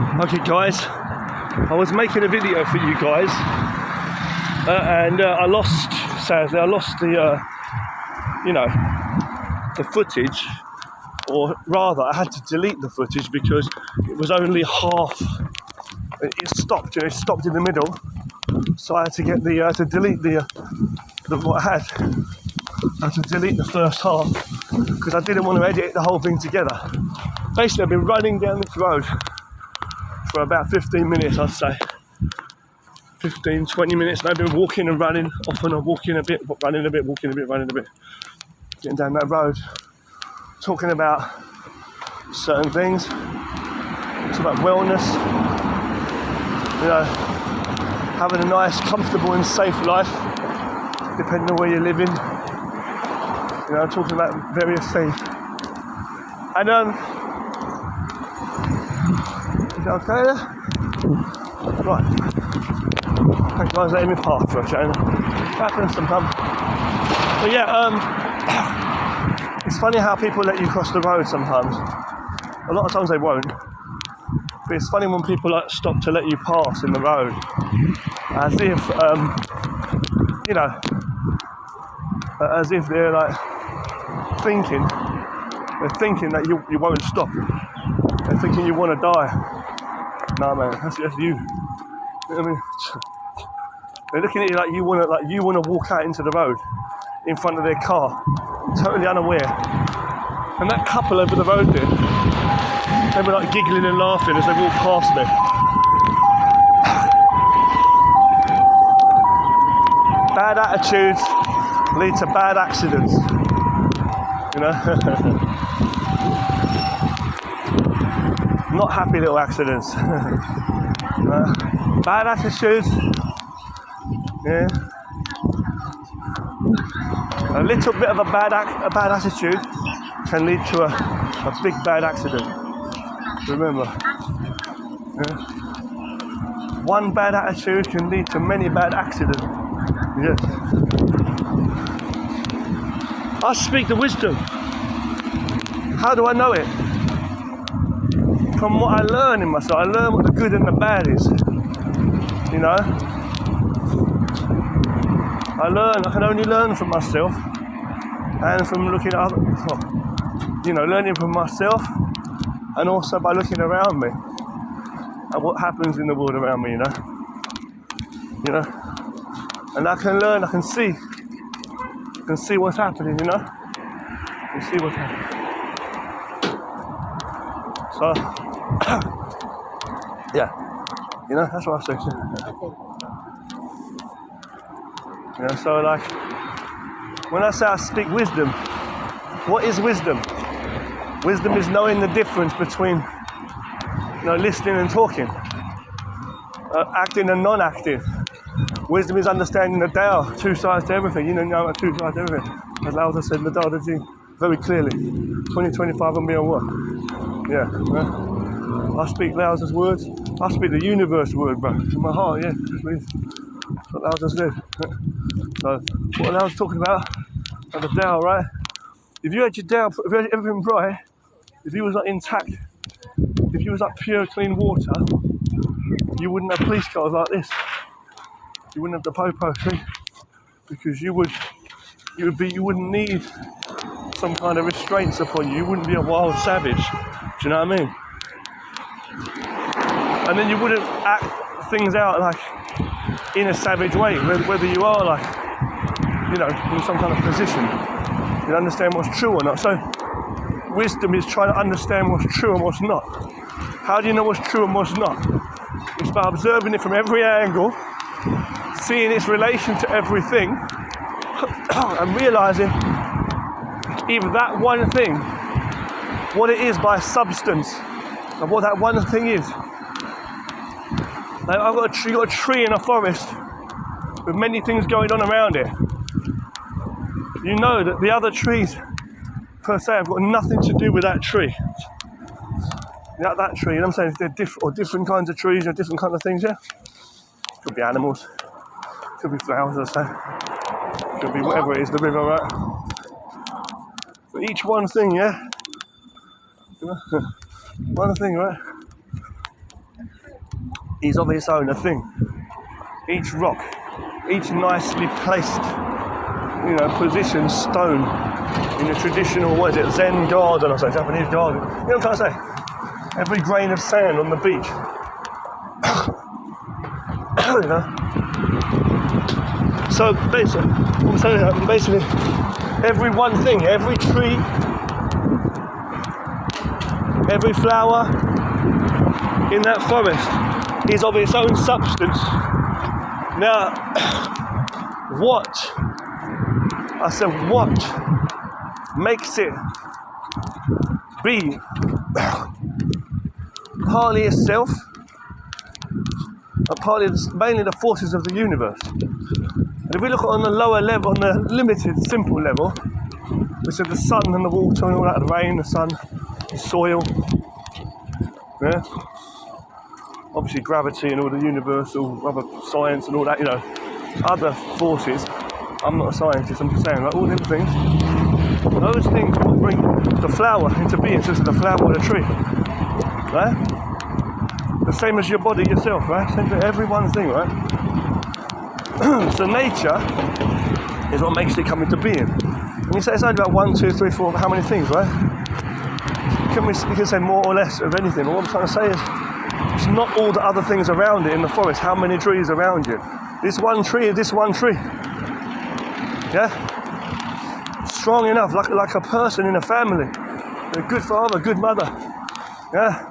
Okay guys, I was making a video for you guys and I lost the the footage, or rather I had to delete the footage because it was only half. It stopped in the middle, so I had to get to delete the what I had. I had to delete the first half because I didn't want to edit the whole thing together. Basically, I've been running down this road for about 15 minutes, I'd say. 15, 20 minutes, and I've been walking and running, off and on, walking a bit, running a bit, walking a bit, running a bit. Getting down that road, talking about certain things, talking about wellness, having a nice, comfortable and safe life, depending on where you're living. Talking about various things. And is that okay there? Right. Thank guys letting me park for a change. Happens sometimes. But yeah, it's funny how people let you cross the road sometimes. A lot of times they won't. But it's funny when people stop to let you pass in the road. As if they're thinking that you won't stop. They're thinking you want to die. Nah, man, that's you. You know what I mean? They're looking at you like you want to walk out into the road in front of their car, totally unaware. And that couple over the road there, they were giggling and laughing as they walked past me. Bad attitudes lead to bad accidents. Not happy little accidents. Bad attitudes. Yeah. A little bit of a bad attitude can lead to a big bad accident. Remember. Yeah. One bad attitude can lead to many bad accidents. Yes. I speak the wisdom. How do I know it? From what I learn in myself. I learn what the good and the bad is. I can only learn from myself and from looking at learning from myself, and also by looking around me at what happens in the world around me, and I can learn, I can see what's happening, and see what's happening. So, yeah, that's what I say. So when I say I speak wisdom, what is wisdom? Wisdom is knowing the difference between, listening and talking, acting and non-acting. Wisdom is understanding the Tao, two sides to everything. Two sides to everything. As Lao Tzu said in the Tao Te Ching very clearly, 2025 and beyond what? Yeah. I speak Lao Tzu's words. I speak the universe word, bro. In my heart, yeah. That's what Lao Tzu said. So, what Lao Tzu's talking about, the Tao, right? If you had your Tao, if you had everything right, if you was intact, if you was pure, clean water, you wouldn't have police cars like this. You wouldn't have the popo, see? Because you wouldn't need some kind of restraints upon you. You wouldn't be a wild savage. Do you know what I mean? And then you wouldn't act things out in a savage way, whether you are in some kind of position. You understand what's true or not. So wisdom is trying to understand what's true and what's not. How do you know what's true and what's not? It's by observing it from every angle, seeing its relation to everything, and realizing either that one thing, what it is by substance, and what that one thing is. I've got a tree in a forest with many things going on around it. You know that the other trees per se have got nothing to do with that tree. That tree, you know what I'm saying? They're different kinds of trees or different kinds of things, yeah? Could be animals, could be flowers, I say. Could be whatever it is, the river, right? But each one thing, yeah? One thing, right? is of its own a thing. Each rock, each nicely placed, positioned stone in a traditional, what is it, Zen garden or so, Japanese garden. You know what I'm trying to say? Every grain of sand on the beach. So basically, every one thing, every tree, every flower in that forest is of its own substance. Now, what makes it be partly itself, and partly mainly the forces of the universe. And if we look on the lower level, on the limited, simple level, which are the sun and the water and all that, the rain, the sun, the soil, yeah, obviously gravity and all the universal other science and all that, other forces. I'm not a scientist, I'm just saying, like all them things, those things will bring the flower into being, so it's the flower of the tree, right? The same as your body yourself, right? Same for everyone's thing, right? So nature is what makes it come into being. And you say it's only about 1, 2, 3, 4, how many things, right? You can say more or less of anything. All I'm trying to say is, it's not all the other things around it in the forest. How many trees around you? This one tree is this one tree. Yeah? Strong enough, like a person in a family. A good father, good mother. Yeah?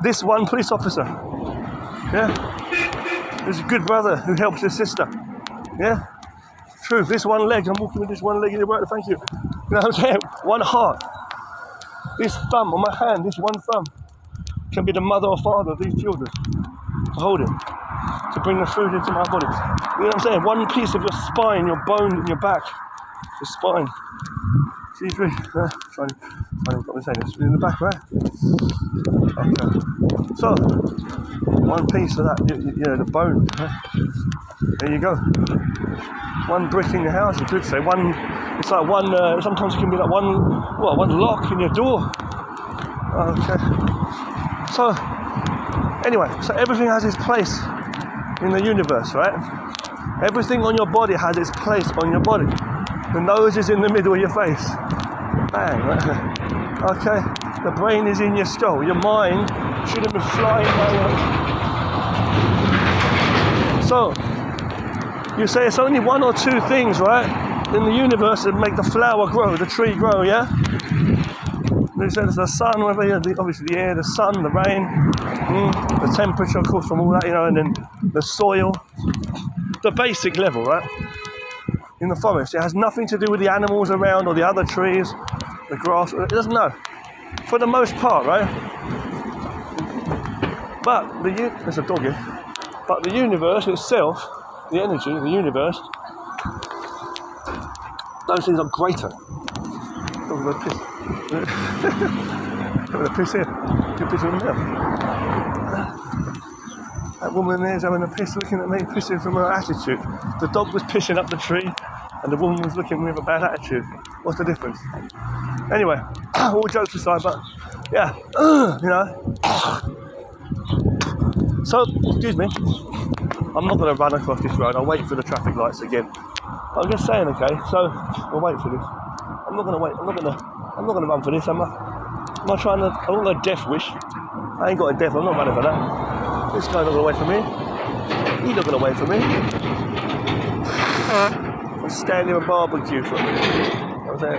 This one police officer. Yeah? There's a good brother who helps his sister. Yeah? Truth, this one leg, I'm walking with this one leg in the right, thank you. You know what I'm saying? One heart. This thumb on my hand, this one thumb, can be the mother or father of these children. To hold it. To bring the food into my body. You know what I'm saying? One piece of your spine, your bone in your back. Your spine. See, trying to say this in the back, right? Okay. So, one piece of that, the bone. Right? There you go. One brick in your house, you could say. It's like one. Sometimes it can be like one lock in your door. Okay. So, anyway, everything has its place in the universe, right? Everything on your body has its place on your body. The nose is in the middle of your face. Bang, right? Okay? The brain is in your skull. Your mind shouldn't be flying around. So, you say it's only 1 or 2 things, right, in the universe that make the flower grow, the tree grow, yeah? You said it's the sun, obviously the air, the sun, the rain, the temperature, of course, from all that, and then the soil. The basic level, right? In the forest, it has nothing to do with the animals around or the other trees, the grass. It doesn't know, for the most part, right? But there's a dog here. But the universe itself, the energy, the universe, those things are greater. Dog's going to piss. I'm going to piss here. You're pissing on there. That woman there's having a piss, looking at me, pissing from her attitude. The dog was pissing up the tree, and the woman was looking with a bad attitude. What's the difference? Anyway, all jokes aside, but yeah, So, excuse me, I'm not going to run across this road. I'll wait for the traffic lights again. I'm just saying, okay, so we'll wait for this. I'm not going to wait. I'm not going to run for this, am I? I'm not going to death wish. I ain't got a death. I'm not running for that. This guy's not going to wait for me. He's not going to wait for me. I'm standing and barbecue for a minute. You know what I'm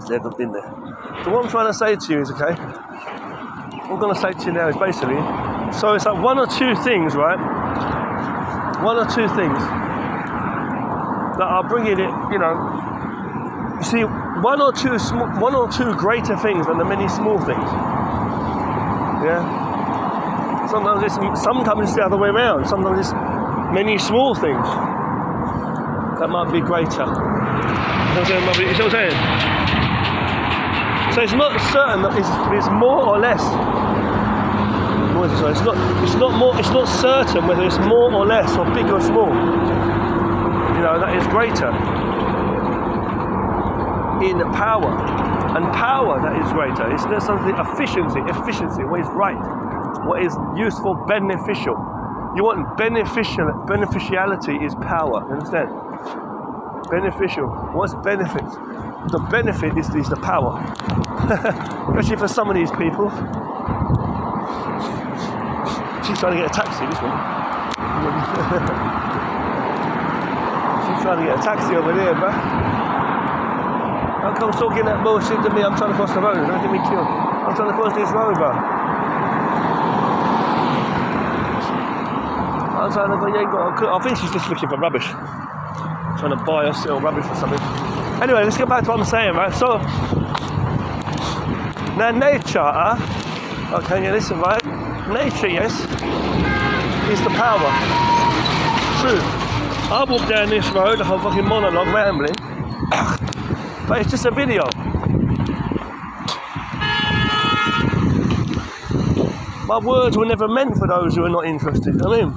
saying? I've been there. So what I'm trying to say to you is, okay, what I'm going to say to you now is basically, so it's like 1 or 2 things, right? 1 or 2 things that are bringing it, you see, 1 or 2 greater things than the many small things. Yeah. Sometimes it's the other way around. Sometimes it's many small things that might be greater. You know what I'm saying? So it's not certain that it's more or less. It's not certain whether it's more or less or big or small. That is greater in power and power that is greater. It's not something efficiency, what is right, what is useful, beneficial. You want beneficiality is power, you understand? Beneficial, what's benefit? The benefit is the power. Especially for some of these people. She's trying to get a taxi, this one. She's trying to get a taxi over there, bro. Don't come talking that bullshit to me. I'm trying to cross the road. Don't get me killed. I'm trying to cross this road, bro. I'm trying to go. I think she's just looking for rubbish. Trying to buy or sell rubbish or something. Anyway, let's get back to what I'm saying, right? So, now nature, okay, yeah, listen, right? Nature, yes, is the power. True. I walk down this road, a whole fucking monologue, rambling, but it's just a video. My words were never meant for those who are not interested. I mean,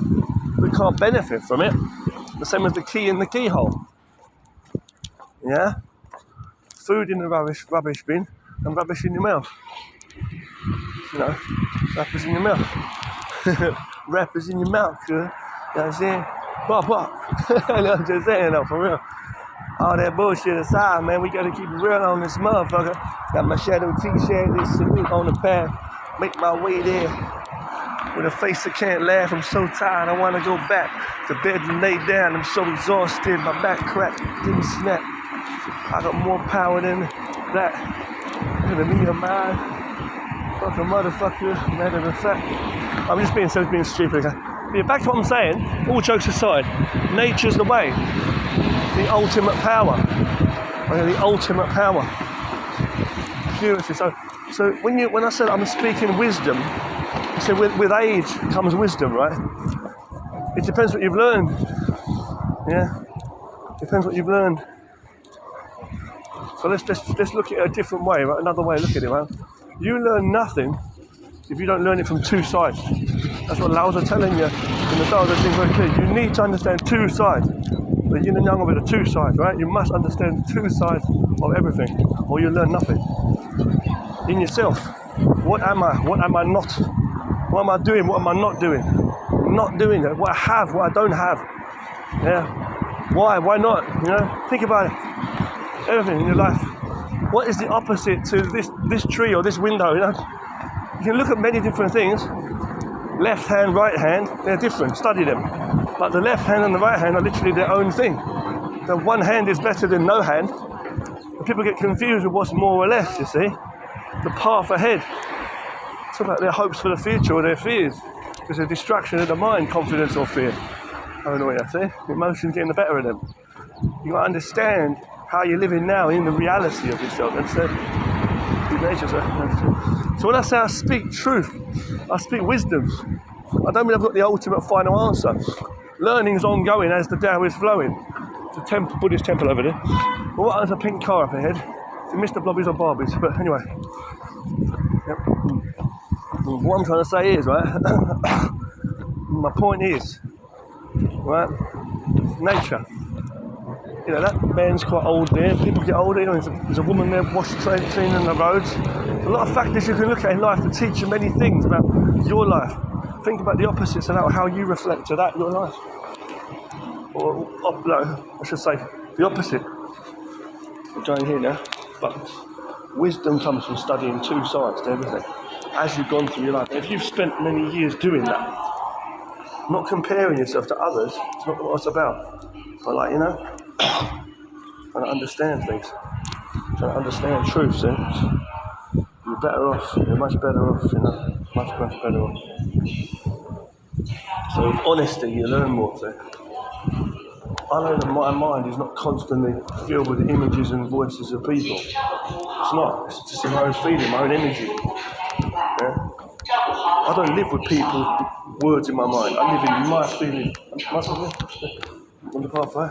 we can't benefit from it. The same as the key in the keyhole. Yeah? Food in the rubbish bin and rubbish in your mouth. You know, rappers in your mouth. Rappers in your mouth, you know what I'm saying? Bop. I'm just saying though, for real. All that bullshit aside, man, we gotta keep it real on this motherfucker. Got my shadow t-shirt, this salute on the path. Make my way there. With a face that can't laugh, I'm so tired, I wanna go back to bed and lay down. I'm so exhausted, my back cracked, didn't snap. I got more power than that. Look at me, your mind. Fucking motherfucker, matter of fact. I'm just being stupid, okay? But yeah, back to what I'm saying, all jokes aside, nature's the way. The ultimate power. Okay, the ultimate power. Seriously, so when I said I'm speaking wisdom, so with age comes wisdom, right? It depends what you've learned. Yeah? Depends what you've learned. So let's look at it a different way, right? Another way to look at it, right? You learn nothing if you don't learn it from two sides. That's what Laos are telling you in the Tao Te Ching very clear. You need to understand two sides. The yin and yang of it are two sides, right? You must understand two sides of everything, or you learn nothing. In yourself, what am I? What am I not? What am I doing? What am I not doing? Not doing it. What I have, what I don't have. Yeah. Why? Why not? You know? Think about it. Everything in your life. What is the opposite to this tree or this window? You know? You can look at many different things. Left hand, right hand, they're different. Study them. But the left hand and the right hand are literally their own thing. The one hand is better than no hand. And people get confused with what's more or less, you see. The path ahead. It's about their hopes for the future or their fears. It's a distraction of the mind, confidence or fear. I don't know what you see. Emotions getting the better of them. You got to understand how you're living now in the reality of yourself. And so when I say I speak truth, I speak wisdom. I don't mean I've got the ultimate final answer. Learning is ongoing as the Tao is flowing. It's a temple, Buddhist temple over there. But what is a pink car up ahead? It's Mr. Blobbies or Barbies. But anyway. Yep. What I'm trying to say is, right, my point is, right, nature. You know, that man's quite old there, people get older, you know, there's a woman there cleaning the roads. There's a lot of factors you can look at in life to teach you many things about your life. Think about the opposites and how you reflect to that in your life. Or, no, I should say, the opposite. I'm trying here now, but wisdom comes from studying two sides to everything. As you've gone through your life, if you've spent many years doing that, not comparing yourself to others, it's not what it's about. But like, you know, trying to understand things, trying to understand truth, see? You're better off, you're much better off, you know, much better off. So with honesty, you learn more, see? I know that my mind is not constantly filled with images and voices of people. It's not, it's just my own feeling, my own energy. Yeah? I don't live with people's words in my mind, I live in my feeling. On the pathway.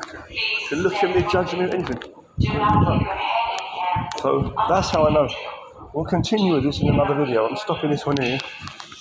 To look at me, judge me, anything. So that's how I know. We'll continue with this in another video. I'm stopping this one here.